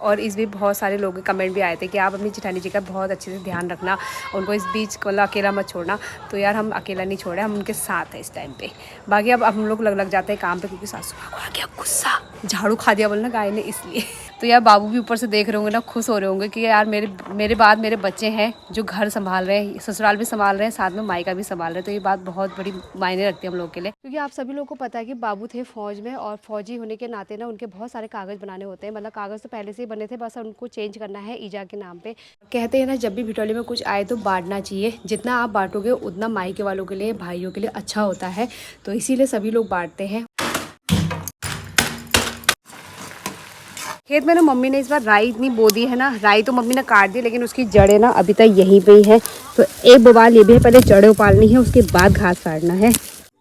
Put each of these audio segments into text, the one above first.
और इस भी बहुत सारे लोगों के कमेंट भी आए थे कि आप अपनी जेठानी जी का बहुत अच्छे से ध्यान रखना, उनको इस बीच को अकेला मत छोड़ना। तो यार हम अकेला नहीं छोड़े, हम उनके साथ हैं इस टाइम पे। बाकी अब हम लोग लग जाते हैं काम पे, क्योंकि सासू माँ को आ गया गुस्सा, झाड़ू खा दिया बोलना गाय ने, इसलिए। तो यार बाबू भी ऊपर से देख रहे होंगे ना, खुश हो रहे होंगे कि यार मेरे बाद मेरे बच्चे हैं जो घर संभाल रहे हैं, ससुराल भी संभाल रहे हैं, साथ में मायका भी संभाल रहे हैं। तो ये बात बहुत बड़ी मायने रखती है हम लोग के लिए, क्योंकि आप सभी लोगों को पता है कि बाबू थे फौज में, और फौजी होने के नाते ना उनके बहुत सारे कागज़ बनाने होते हैं। मतलब कागज़ तो पहले से ही बने थे, बस उनको चेंज करना है ईजा के नाम पे। कहते हैं ना, जब भी भिटौली में कुछ आए तो बांटना चाहिए, जितना आप बांटोगे उतना मायके वालों के लिए, भाइयों के लिए अच्छा होता है। तो इसीलिए सभी लोग बांटते हैं। खेत में ना मम्मी ने इस बार राई इतनी बो दी है ना, राई तो मम्मी ने काट दी, लेकिन उसकी जड़ें ना अभी तक यहीं पे ही है। तो एक बवाल ये भी है, पहले जड़ें उपालनी है, उसके बाद घास काटना है।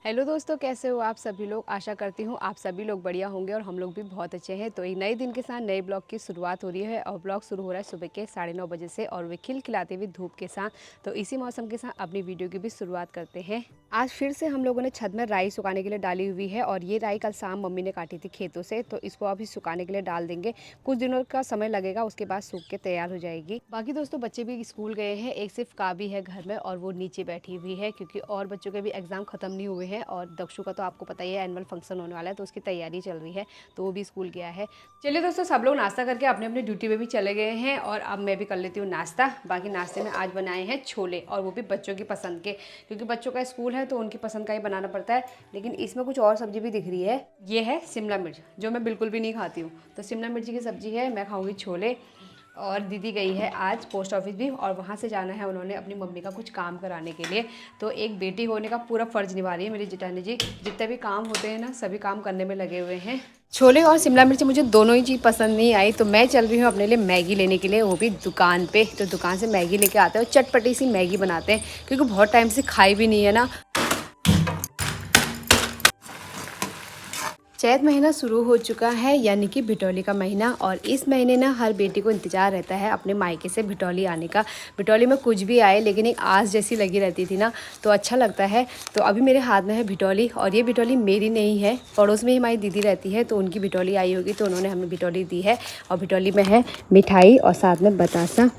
हेलो दोस्तों, कैसे हो आप सभी लोग? आशा करती हूँ आप सभी लोग बढ़िया होंगे और हम लोग भी बहुत अच्छे हैं। तो एक नए दिन के साथ नए ब्लॉग की शुरुआत हो रही है, और ब्लॉग शुरू हो रहा है सुबह के 9:30 बजे से, और वे खिलखिलाती हुई धूप के साथ। तो इसी मौसम के साथ अपनी वीडियो की भी शुरुआत करते हैं। आज फिर से हम लोगों ने छत में राई सुखाने के लिए डाली हुई है, और ये राई कल शाम मम्मी ने काटी थी खेतों से, तो इसको अभी सुखाने के लिए डाल देंगे। कुछ दिनों का समय लगेगा, उसके बाद सूख के तैयार हो जाएगी। बाकी दोस्तों बच्चे भी स्कूल गए हैं, एक सिर्फ काबी है घर में, और वो नीचे बैठी हुई है, क्योंकि और बच्चों के भी एग्जाम खत्म नहीं हुए हैं। और दक्षु का तो आपको पता ही है एनुअल फंक्शन होने वाला है, तो उसकी तैयारी चल रही है, तो वो भी स्कूल गया है। चलिए दोस्तों, सब लोग नाश्ता करके अपने अपने ड्यूटी पे भी चले गए हैं, और अब मैं भी कर लेती हूँ नाश्ता। बाकी नाश्ते में आज बनाए हैं छोले, और वो भी बच्चों की पसंद के, क्योंकि बच्चों का स्कूल है तो उनकी पसंद का ही बनाना पड़ता है। लेकिन इसमें कुछ और सब्जी भी दिख रही है, ये है शिमला मिर्च, जो मैं बिल्कुल भी नहीं खाती हूँ। तो शिमला मिर्च की सब्जी है, मैं खाऊंगी छोले। और दीदी गई है आज पोस्ट ऑफिस भी, और वहाँ से जाना है उन्होंने अपनी मम्मी का कुछ काम कराने के लिए। तो एक बेटी होने का पूरा फ़र्ज़ निभा रही है मेरी जेठानी जी। जितने भी काम होते हैं ना, सभी काम करने में लगे हुए हैं। छोले और शिमला मिर्च मुझे दोनों ही चीज़ पसंद नहीं आई, तो मैं चल रही हूँ अपने लिए मैगी लेने के लिए, वो भी दुकान पे। तो दुकान से मैगी लेके आते हैं और चटपटी सी मैगी बनाते हैं, क्योंकि बहुत टाइम से खाई भी नहीं है ना। चैत महीना शुरू हो चुका है, यानी कि भिटौली का महीना, और इस महीने ना हर बेटी को इंतजार रहता है अपने मायके से भिटौली आने का। भिटौली में कुछ भी आए, लेकिन एक आस जैसी लगी रहती थी ना, तो अच्छा लगता है। तो अभी मेरे हाथ में है भिटौली, और ये भिटौली मेरी नहीं है, पड़ोस में ही हमारी दीदी रहती है, तो उनकी भिटौली आई होगी, तो उन्होंने हमें भिटौली दी है। और भिटौली में है मिठाई और साथ में बतासा।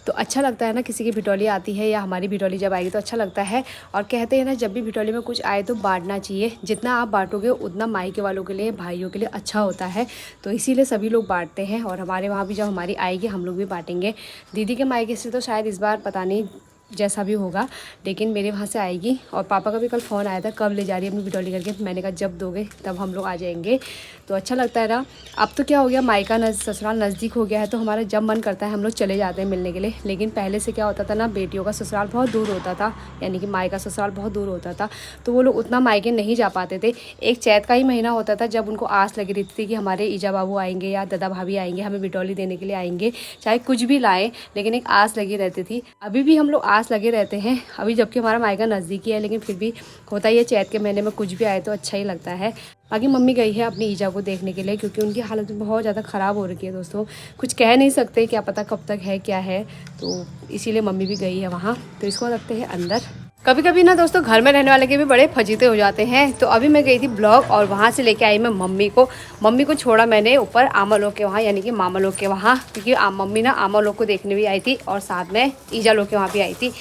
तो अच्छा लगता है ना, किसी की भिटौली आती है या हमारी भिटौली जब आएगी तो अच्छा लगता है। और कहते हैं ना, जब भी भिटौली में कुछ आए तो बांटना चाहिए, जितना आप बांटोगे उतना मायके वालों के लिए, भाइयों के लिए अच्छा होता है। तो इसीलिए सभी लोग बांटते हैं, और हमारे वहाँ भी जब हमारी आएगी हम लोग भी बांटेंगे। दीदी के मायके से तो शायद इस बार पता नहीं जैसा भी होगा, लेकिन मेरे वहाँ से आएगी। और पापा का भी कल फ़ोन आया था, कब ले जा रही है अपनी भिटौली करके। तो मैंने कहा जब दोगे तब हम लोग आ जाएंगे। तो अच्छा लगता है ना। अब तो क्या हो गया, मायका ससुराल नज़दीक हो गया है, तो हमारा जब मन करता है हम लोग चले जाते हैं मिलने के लिए। लेकिन पहले से क्या होता था ना, बेटियों का ससुराल बहुत दूर होता था, यानी कि मायका ससुराल बहुत दूर होता था, तो वो लोग उतना मायके नहीं जा पाते थे। एक चैत का ही महीना होता था जब उनको आस लगी रहती थी कि हमारे ईजा बाबू आएंगे या दादा भाभी आएंगे, हमें भिटौली देने के लिए आएंगे, चाहे कुछ भी लाएं, लेकिन एक आस लगी रहती थी। अभी भी हम लोग आस लगे रहते हैं, अभी जबकि हमारा मायका नज़दीकी है, लेकिन फिर भी होता ही है, चैत के महीने में कुछ भी आए तो अच्छा ही लगता है। बाकी मम्मी गई है अपनी ईजा को देखने के लिए, क्योंकि उनकी हालत बहुत ज़्यादा ख़राब हो रखी है दोस्तों। कुछ कह नहीं सकते, क्या पता कब तक है क्या है, तो इसीलिए मम्मी भी गई है वहाँ। तो इसको रखते हैं अंदर। कभी कभी ना दोस्तों, घर में रहने वाले के भी बड़े फजीते हो जाते हैं। तो अभी मैं गई थी ब्लॉग, और वहाँ से लेके आई मैं मम्मी को छोड़ा मैंने ऊपर आमा लोग के वहाँ, यानी कि मामा लोग के वहाँ, क्योंकि मम्मी ना आमा लोग को देखने भी आई थी, और साथ में ईजा लोग के वहाँ भी आई थी।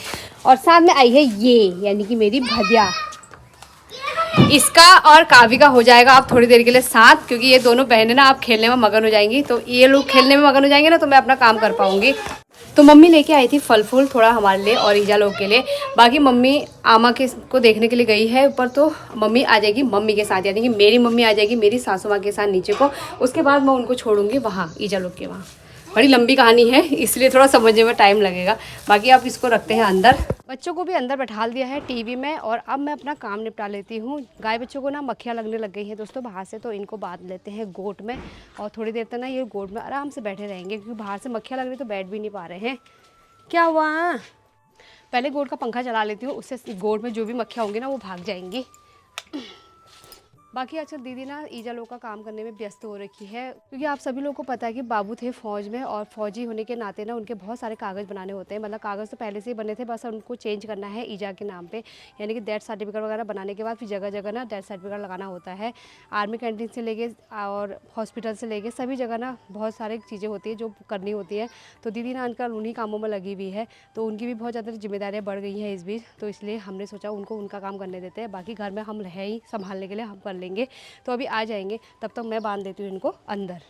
और साथ में आई है ये, यानी कि मेरी भजिया। इसका और काव्य का हो जाएगा आप थोड़ी देर के लिए साथ, क्योंकि ये दोनों बहनें ना आप खेलने में मगन हो जाएंगी। तो ये लोग खेलने में मगन हो जाएंगे ना, तो मैं अपना काम कर पाऊंगी। तो मम्मी लेके आई थी फल फूल थोड़ा हमारे लिए और ईजा लोग के लिए। बाकी मम्मी आमा के को देखने के लिए गई है ऊपर, तो मम्मी आ जाएगी मम्मी के साथ, यानी कि मेरी मम्मी आ जाएगी मेरी सासू माँ के साथ नीचे को। उसके बाद मैं उनको छोड़ूंगी वहाँ ईजा लोग के वहाँ। बड़ी लंबी कहानी है, इसलिए थोड़ा समझने में टाइम लगेगा। बाकी आप इसको रखते हैं अंदर। बच्चों को भी अंदर बैठा दिया है टीवी में, और अब मैं अपना काम निपटा लेती हूँ। गाय बच्चों को ना मक्खियाँ लगने लग गई हैं दोस्तों बाहर से, तो इनको बांध लेते हैं गोट में, और थोड़ी देर तक ना ये गोट में आराम से बैठे रहेंगे, क्योंकि बाहर से मक्खियाँ लग रही तो बैठ भी नहीं पा रहे हैं। क्या हुआ? पहले गोट का पंखा चला लेती हूँ, उससे गोट में जो भी मक्खियाँ होंगी ना वो भाग जाएंगी। बाकी आजकल दीदी ना ईजा लोग का काम करने में व्यस्त हो रखी है, क्योंकि आप सभी लोगों को पता है कि बाबू थे फौज में और फौजी होने के नाते ना उनके बहुत सारे कागज़ बनाने होते हैं। मतलब कागज़ तो पहले से ही बने थे, बस उनको चेंज करना है ईजा के नाम पे, यानी कि डेथ सर्टिफिकेट वगैरह बनाने के बाद फिर जगह जगह ना डेथ सर्टिफिकेट लगाना होता है। आर्मी कैंटीन से लेके और हॉस्पिटल से लेके सभी जगह ना बहुत सारी चीज़ें होती है जो करनी होती है। तो दीदी ना आजकल उन्हीं कामों में लगी हुई है, तो उनकी भी बहुत ज़्यादा जिम्मेदारियाँ बढ़ गई हैं इस बीच, तो इसलिए हमने सोचा उनको उनका काम करने देते हैं, बाकी घर में हम है ही संभालने के लिए, हम कर लेंगे। तो अभी आ जाएंगे, तब तक मैं बांध देती हूँ इनको अंदर।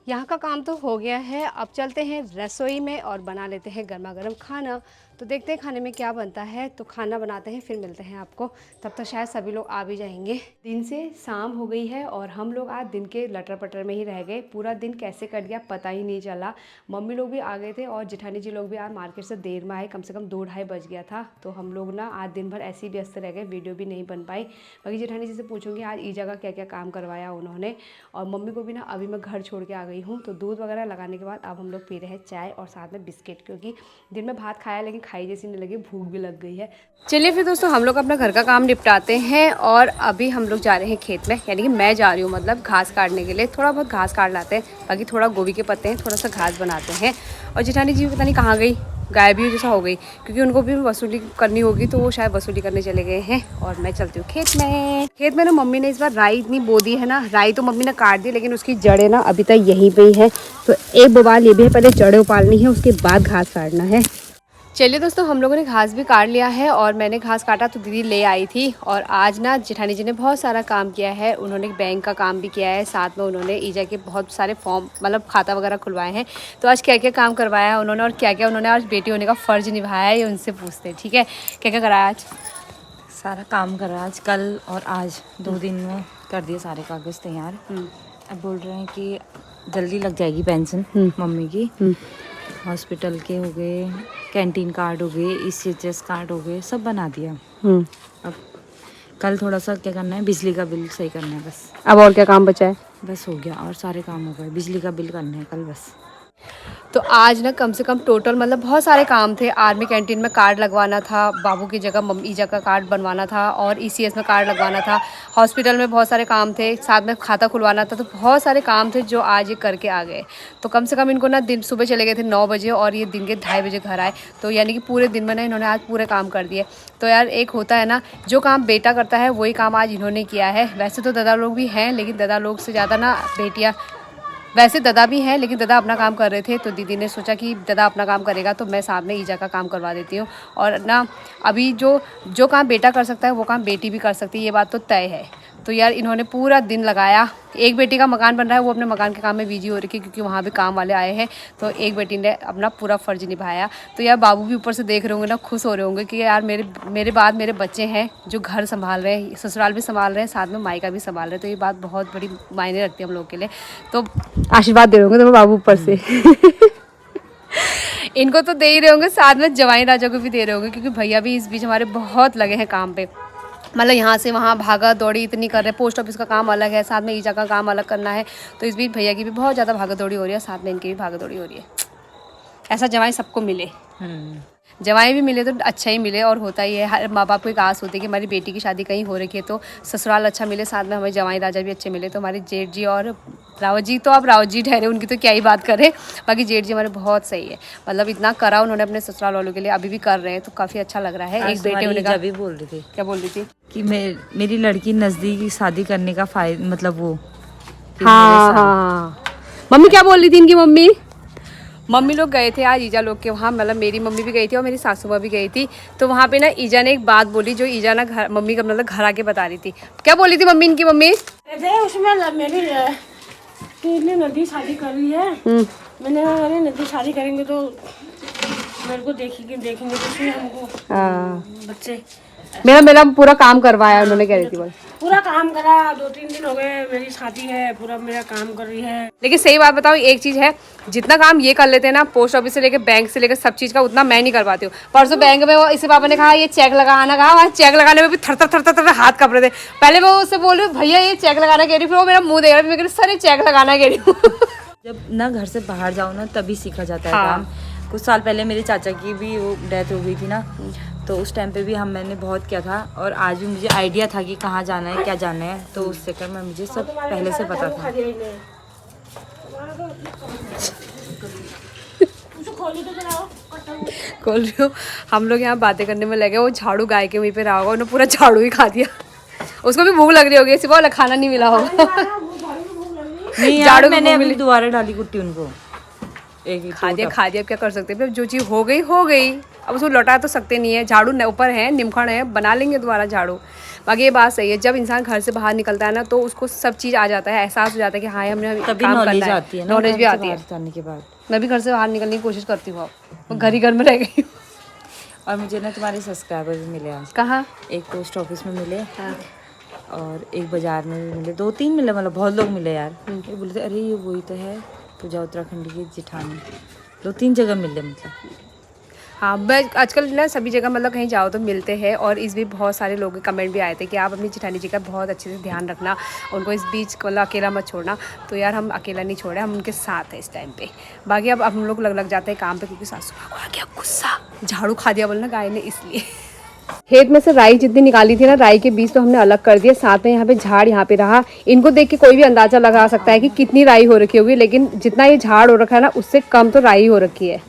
यहाँ का काम तो हो गया है, अब चलते हैं रसोई में और बना लेते हैं गर्मा गर्म खाना। तो देखते हैं खाने में क्या बनता है, तो खाना बनाते हैं फिर मिलते हैं आपको। तब तक शायद सभी लोग आ भी जाएंगे। दिन से शाम हो गई है और हम लोग आज दिन के लटर पटर में ही रह गए। पूरा दिन कैसे कट गया पता ही नहीं चला। मम्मी लोग भी आ गए थे और जेठानी जी लोग भी आज मार्केट से देर में आए, कम से कम 2-2:30 बज गया था। तो हम लोग ना आज दिन भर ऐसे ही व्यस्त रह गए, वीडियो भी नहीं बन पाई। बाकी जेठानी जी से पूछूंगी आज ईजा का क्या क्या काम करवाया उन्होंने। और मम्मी को भी ना अभी मैं घर छोड़ के आ गई हूँ, तो दूध वगैरह लगाने के बाद अब हम लोग पी रहे हैं चाय और साथ में बिस्किट, क्योंकि दिन में भात खाया लेकिन खाई जैसी नहीं लगी, भूख भी लग गई है। चलिए फिर दोस्तों हम लोग अपना घर का काम निपटाते हैं और अभी हम लोग जा रहे हैं खेत में, यानी कि मैं जा रही हूँ, मतलब घास काटने के लिए। थोड़ा बहुत घास काट लाते हैं, बाकी थोड़ा गोभी के पत्ते हैं, थोड़ा सा घास बनाते हैं। और जेठानी जी पता नहीं कहाँ गई, गायब ही जैसा हो गई, क्योंकि उनको भी वसूली करनी होगी, तो वो शायद वसूली करने चले गए हैं। और मैं चलती हूँ खेत में। खेत में ना मम्मी ने इस बार राई इतनी बो दी है ना, राई तो मम्मी ने काट दी लेकिन उसकी जड़ें ना अभी तक यहीं पे ही है। तो एक बोबाल ये भी है, पहले जड़ें उपालनी है, उसके बाद घास काटना है। चलिए दोस्तों हम लोगों ने घास भी काट लिया है और मैंने घास काटा तो दीदी ले आई थी। और आज ना जेठानी जी ने बहुत सारा काम किया है, उन्होंने बैंक का काम भी किया है, साथ में उन्होंने ईजा के बहुत सारे फॉर्म मतलब खाता वगैरह खुलवाए हैं। तो आज क्या क्या काम करवाया है उन्होंने और क्या क्या उन्होंने आज बेटी होने का फ़र्ज़ निभाया है, ये उनसे पूछते हैं। ठीक है, क्या क्या कराया आज? सारा काम करा आज, कल और आज 2 दिन में कर दिए सारे कागज़ तैयार। अब बोल रहे हैं कि जल्दी लग जाएगी पेंशन मम्मी की। हॉस्पिटल के हो गए, कैंटीन कार्ड हो गए, ECHS कार्ड हो गए, सब बना दिया। अब कल थोड़ा सा क्या करना है, बिजली का बिल सही करना है बस। अब और क्या काम बचा है? बस हो गया और सारे काम हो गए, बिजली का बिल करना है कल बस। तो आज ना कम से कम टोटल मतलब बहुत सारे काम थे। आर्मी कैंटीन में कार्ड लगवाना था, बाबू की जगह मम्मी ईजा का कार्ड बनवाना था, और ECS में कार्ड लगवाना था। हॉस्पिटल में बहुत सारे काम थे, साथ में खाता खुलवाना था। तो बहुत सारे काम थे जो आज ये करके आ गए। तो कम से कम इनको ना दिन सुबह चले गए थे 9 बजे और ये दिन के 2:30 बजे घर आए। तो यानी कि पूरे दिन में ना इन्होंने आज पूरे काम कर दिए। तो यार एक होता है ना, जो काम बेटा करता है वही काम आज इन्होंने किया है। वैसे तो दादा लोग भी हैं, लेकिन दादा लोग से ज़्यादा ना बेटियाँ, वैसे दादा भी हैं लेकिन दादा अपना काम कर रहे थे। तो दीदी ने सोचा कि दादा अपना काम करेगा तो मैं साथ में ईजा का काम करवा देती हूँ। और ना अभी जो काम बेटा कर सकता है वो काम बेटी भी कर सकती है, ये बात तो तय है। तो यार इन्होंने पूरा दिन लगाया। एक बेटी का मकान बन रहा है, वो अपने मकान के काम में बिजी हो रही है क्योंकि वहाँ भी काम वाले आए हैं। तो एक बेटी ने अपना पूरा फ़र्ज निभाया। तो यार बाबू भी ऊपर से देख रहे होंगे ना, खुश हो रहे होंगे कि यार मेरे बाद मेरे बच्चे हैं जो घर संभाल रहे हैं, ससुराल भी संभाल रहे हैं, साथ में मायका भी संभाल रहे हैं। तो ये बात बहुत बड़ी मायने रखती है हम लोग के लिए। तो आशीर्वाद दे रहे होंगे तो बाबू ऊपर से इनको तो दे ही रहे होंगे, साथ में जवाई राजा को भी दे रहे होंगे, क्योंकि भैया भी इस बीच हमारे बहुत लगे हैं काम पे। मतलब यहाँ से वहाँ भागा दौड़ी इतनी कर रहे हैं। पोस्ट ऑफिस का काम अलग है, साथ में ईजा का काम अलग करना है। तो इस बीच भैया की भी बहुत ज़्यादा भागा दौड़ी हो रही है, साथ में इनकी भी भागा दौड़ी हो रही है। ऐसा जवाई सबको मिले, जवाई भी मिले तो अच्छा ही मिले। और होता ही है, हर माँ बाप को एक आस होती है कि हमारी बेटी की शादी कहीं हो रखी है तो ससुराल अच्छा मिले, साथ में हमें जवाई राजा भी अच्छे मिले। तो हमारे जेठ जी और राव जी, तो अब राव जी ठहरे, उनकी तो क्या ही बात करें। बाकी जेठ जी हमारे बहुत सही है, मतलब इतना करा उन्होंने अपने ससुराल वालों के लिए, अभी भी कर रहे हैं। तो काफ़ी अच्छा लग रहा है। एक बेटे होने का भी बोल रही थी। क्या बोल रही थी? कि मेरी लड़की नज़दीक शादी करने का फायदा, मतलब वो। हाँ, मम्मी क्या बोल रही थी? इनकी मम्मी लोग गए थे आज ईजा लोग के वहाँ, मतलब मेरी मम्मी भी गई थी और मेरी सासू माँ भी गई थी। तो वहाँ पे ना ईजा ने एक बात बोली जो ईजा ना घर मम्मी का मतलब घर आके बता रही थी। क्या बोली थी मम्मी? इनकी मम्मी उसमें मेरी नदी शादी कर रही है। मैंने कहा अरे नदी शादी करेंगे तो मेरे को देखेंगे तो उसमें हमको बच्चे। मेरा पूरा काम करवाया उन्होंने, कह रही थी बस पूरा काम करा। 2-3 दिन हो गए, मेरी शादी है, पूरा मेरा काम कर रही है। लेकिन सही बात बताओ, एक चीज़ है, जितना काम ये कर लेते हैं ना, पोस्ट ऑफिस से लेकर बैंक से लेकर सब चीज़ का, उतना मैं नहीं कर पाती हूँ। परसों बैंक में वो इसे पापा ने कहा ये चेक लगाना, कहा वहाँ चेक लगाने में भी थर थर हाथ कांप रहे थे। पहले मैं उससे बोल रही हूँ भैया ये चेक लगाना कह रही, फिर वो मेरा मुंह देख रहा है, मैं कह रही सर ये चेक लगाना कह रही हूँ जब ना घर से बाहर जाओ ना तभी सीखा जाता है हाँ। काम। कुछ साल पहले मेरे चाचा की भी वो डेथ हो गई थी ना, तो उस टाइम पे भी मैंने बहुत किया था, और आज भी मुझे आइडिया था कि कहाँ जाना है क्या जाना है, तो उस चक्कर में मुझे सब पहले से पता था। खोल रही हो, हम लोग यहाँ बातें करने में लगे, वो झाड़ू गाय के वहीं पे रहा होगा, उन्होंने पूरा झाड़ू ही खा दिया। उसको भी भूख लग रही होगी, सिर्फ बोला खाना नहीं मिला होगा। नहीं झाड़ू यार, भी मैंने भूख अभी मिली। दोबारा डाली कुट्टी उनको। एक ही खा दिया, अब क्या कर सकते हैं, अब जो चीज़ हो गई हो गई, अब उसको लौटा तो सकते नहीं है। झाड़ू ऊपर है, निमखड़ है, बना लेंगे दोबारा झाड़ू। बाकी ये बात सही है, जब इंसान घर से बाहर निकलता है ना तो उसको सब चीज़ आ जाता है, एहसास हो जाता है कि हाँ हमने तभी काम नॉलेज करना आती है है, ना, नॉलेज भी घर से आती है। बाहर जाने के बाद। मैं भी घर से बाहर निकलने की कोशिश करती हूँ, अब घर ही घर में रह गई हूँ। और मुझे ना तुम्हारे सब्सक्राइबर भी मिले आज। कहाँ? एक पोस्ट ऑफिस में मिले, हाँ। और एक बाजार में भी मिले, 2-3 मिले, मतलब बहुत लोग मिले यार। ये बोलते अरे ये वही तो है पूजा उत्तराखंड की जेठानी। 2-3 जगह मिले मतलब। हाँ, मैं आजकल ना सभी जगह मतलब कहीं जाओ तो मिलते हैं, और इस भी बहुत सारे लोगों के कमेंट भी आए थे कि आप अपनी जेठानी जी का बहुत अच्छे से ध्यान रखना, उनको इस बीच मतलब अकेला मत छोड़ना। तो यार हम अकेला नहीं छोड़े, हम उनके साथ हैं इस टाइम पे। बाकी अब हम लोग लग जाते हैं काम पे, क्योंकि सासू माँ को आ गया गुस्सा, झाड़ू खा दिया बोलना गाय ने, इसलिए। खेत में से राई जितनी निकाली थी ना, राई के बीज तो हमने अलग कर दिए, साथ में यहाँ पे झाड़ यहाँ पे रहा। इनको देख के कोई भी अंदाजा लगा सकता है कि कितनी राई हो रखी होगी, लेकिन जितना ये झाड़ हो रखा है ना उससे कम तो राई हो रखी है।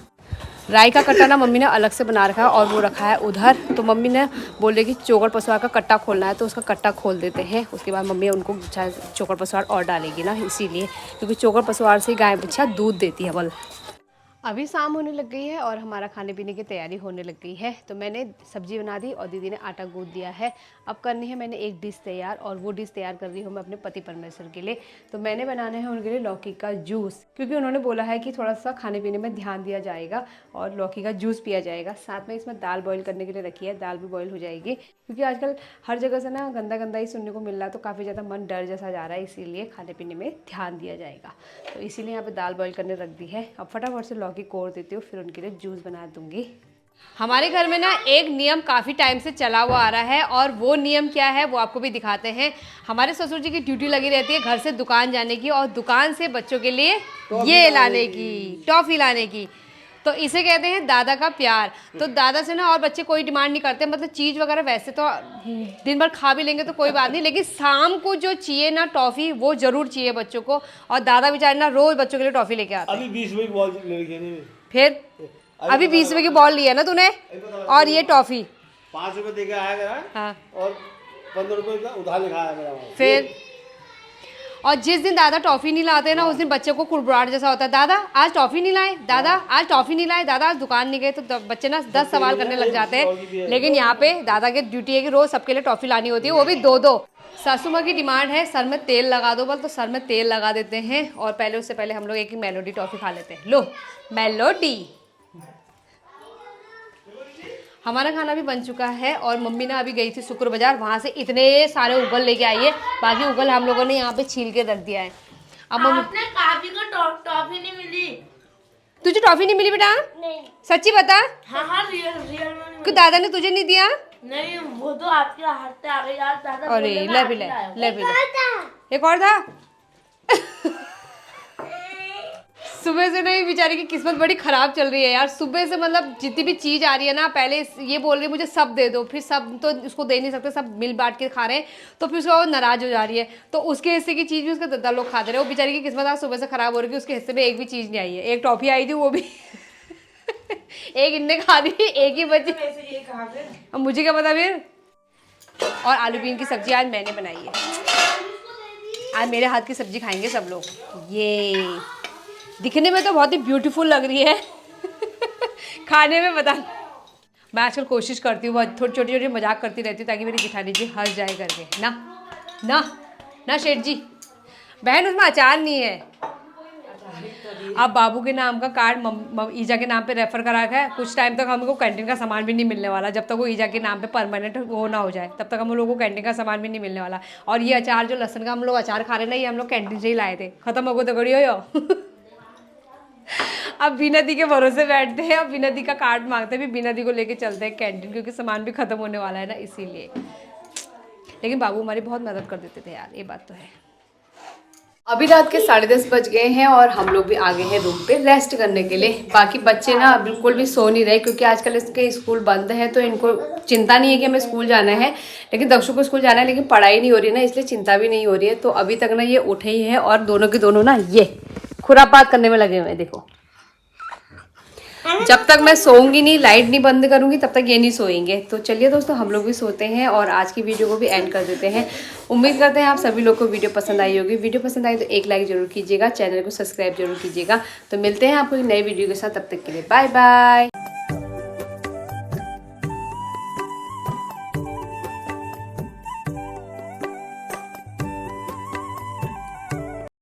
राई का कट्टा ना मम्मी ने अलग से बना रखा है, और वो रखा है उधर। तो मम्मी ने बोले कि चोकर पसवार का कट्टा खोलना है, तो उसका कट्टा खोल देते हैं। उसके बाद मम्मी उनको चोकर पसवार और डालेगी ना, इसीलिए, क्योंकि चोकर पसवार से गाय बच्चा दूध देती है बल। अभी शाम होने लग गई है और हमारा खाने पीने की तैयारी होने लग गई है। तो मैंने सब्जी बना दी और दीदी ने आटा गूंथ दिया है। अब करनी है मैंने एक डिश तैयार, और वो डिश तैयार कर रही हूँ मैं अपने पति परमेश्वर के लिए। तो मैंने बनाना है उनके लिए लौकी का जूस, क्योंकि उन्होंने बोला है कि थोड़ा सा खाने पीने में ध्यान दिया जाएगा और लौकी का जूस पिया जाएगा। साथ में इसमें दाल बॉईल करने के लिए रखी है, दाल भी बॉईल हो जाएगी, क्योंकि आजकल हर जगह से ना गंदा गंदा ही सुनने को मिल रहा है, तो काफ़ी ज़्यादा मन डर जैसा जा रहा है, इसीलिए खाने पीने में ध्यान दिया जाएगा। तो इसीलिए यहाँ पे दाल बॉईल करने रख दी है। अब फटाफट से लौकी कोड़ देती हूँ, फिर उनके लिए जूस बना दूंगी। हमारे घर में ना एक नियम काफ़ी टाइम से चला हुआ आ रहा है, और वो नियम क्या है वो आपको भी दिखाते हैं। हमारे ससुर जी की ड्यूटी लगी रहती है घर से दुकान जाने की, और दुकान से बच्चों के लिए ये लाने की, टॉफ़ी लाने की। तो इसे कहते हैं दादा का प्यार। तो दादा से ना और बच्चे कोई डिमांड नहीं करते, मतलब चीज़ वगैरह वैसे तो दिन भर खा भी लेंगे तो कोई बात नहीं, लेकिन शाम को जो चाहिए ना टॉफ़ी, वो ज़रूर चाहिए बच्चों को। और दादा बेचारे ना रोज़ बच्चों के लिए टॉफ़ी लेके आते हैं। अभी 20 रुपए की बॉल ले रखी है। फिर अभी 20 रुपए की बॉल ली है ना तूने, और ये टॉफ़ी 5 रुपए दे के आया करा, हाँ, और 15 रुपए का उधार लिखा है मेरा वहाँ। फिर और जिस दिन दादा टॉफ़ी नहीं लाते ना, उस दिन बच्चे को कुड़बुड़ाहट जैसा होता है, दादा आज टॉफ़ी नहीं लाए, दादा आज टॉफ़ी नहीं लाए, दादा आज दुकान नहीं गए। तो बच्चे ना 10 सवाल करने लग जाते हैं। लेकिन यहाँ पे दादा की ड्यूटी है कि रोज़ सबके लिए टॉफ़ी लानी होती है, वो भी 2-2। सासू माँ की डिमांड है सर में तेल लगा दो, बल तो सर में तेल लगा देते हैं। और पहले उससे पहले हम लोग एक मेलोडी टॉफ़ी खा लेते हैं। लो मेलोडी। हमारा खाना भी बन चुका है, और मम्मी ना अभी गई थी शुक्र बाजार, वहाँ से इतने सारे उगल लेके आई है। बाकी उगल हम लोगों ने यहाँ पे छील के रख दिया है। अब मम्मी, आपने काफी को टॉफी नहीं मिली? तुझे टॉफी नहीं मिली बेटा? नहीं। सच्ची बता, हाँ हाँ, रियल रियल में क्यों दादा ने तुझे नहीं दिया? नहीं, वो तो आपके हाथ से आ गई यार, दादा अरे बोले ना ले आप भी ले, लाए। ले भी ले। एक और था। सुबह से नहीं, बेचारी की किस्मत बड़ी खराब चल रही है यार। सुबह से मतलब जितनी भी चीज़ आ रही है ना, पहले ये बोल रही है मुझे सब दे दो, फिर सब तो उसको दे नहीं सकते, सब मिल बांट के खा रहे हैं, तो फिर उसको नाराज़ हो जा रही है। तो उसके हिस्से की चीज़ भी उसके दादा लोग खाते रहे। वो बेचारी की किस्मत आज सुबह से खराब हो रही है, उसके हिस्से में एक भी चीज़ नहीं आई है। एक टॉफ़ी आई थी, वो भी एक इनने खा दी, एक ही बची। अब मुझे क्या पता फिर। और आलू बीन की सब्जी आज मैंने बनाई है। आज मेरे हाथ की सब्जी खाएंगे सब लोग। ये दिखने में तो बहुत ही ब्यूटीफुल लग रही है, खाने में पता। मैं आजकल कोशिश करती हूँ, बहुत थोड़ी छोटी छोटी मजाक करती रहती हूँ, ताकि मेरी जेठानी जी हंस जाए करके। ना ना ना शेठ जी, बहन उसमें अचार नहीं है। अब बाबू के नाम का कार्ड ईजा के नाम पे रेफर करा है। कुछ टाइम तक हमको कैंटीन का सामान भी नहीं मिलने वाला, जब तक वो ईजा के नाम पे परमानेंट वो ना हो जाए, तब तक हम लोगों को कैंटीन का सामान भी नहीं मिलने वाला। और ये अचार जो लहसुन का हम लोग अचार खा रहे ना, ये हम लोग कैंटीन से ही लाए थे। खत्म हो गए तो गड़ी हो। अब बीना दी के भरोसे बैठते हैं, अब बीना दी का कार्ड मांगते हैं, फिर बीना दी को लेके चलते हैं कैंटीन, क्योंकि सामान भी खत्म होने वाला है ना, इसीलिए। लेकिन बाबू हमारी बहुत मदद कर देते थे यार, ये बात तो है। अभी रात के 10:30 बज गए हैं और हम लोग भी आ गए हैं रूम पे रेस्ट करने के लिए। बाकी बच्चे ना बिल्कुल भी सो नहीं रहे क्योंकि आजकल इसके स्कूल बंद है, तो इनको चिंता नहीं है कि हमें स्कूल जाना है, लेकिन दक्षु को स्कूल जाना है, लेकिन पढ़ाई नहीं हो रही ना, इसलिए चिंता भी नहीं हो रही है। तो अभी तक ना ये उठे ही है और दोनों के दोनों ना ये खुरापात करने में लगे हुए हैं। देखो, जब तक मैं सोऊंगी नहीं, लाइट नहीं बंद करूंगी, तब तक ये नहीं सोएंगे। तो चलिए दोस्तों, हम लोग भी सोते हैं और आज की वीडियो को भी एंड कर देते हैं। उम्मीद करते हैं आप सभी लोग को वीडियो पसंद आई होगी। वीडियो पसंद आई तो एक लाइक जरूर कीजिएगा, चैनल को सब्सक्राइब जरूर कीजिएगा। तो मिलते हैं आपको एक नई वीडियो के साथ, तब तक के लिए बाय बाय।